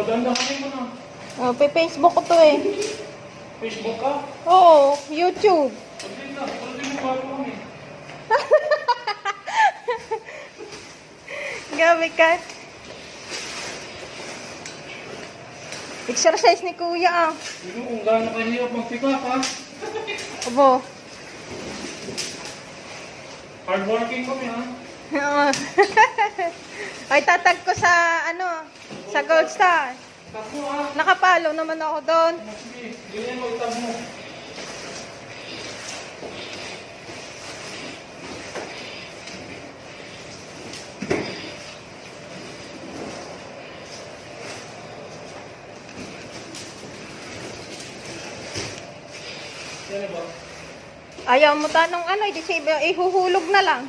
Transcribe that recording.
dandahanin mo na. Oh, Facebook ko to eh. Facebook ka? Oo, YouTube. Pagdin na. Pagdin mo bago kami. Gabi ka. Exercise ni Kuya ah. Sino kung gaano kahirap magpikap ha? Abo. Hardworking kami ha? Oo. Ay, tatag ko sa, ano, sa Gold Star. Tag mo ha? Nakapalo naman ako doon. Sige, ganyan mo itag mo. Yan ba? Ayaw mo tanong ano, ihuhulog na lang.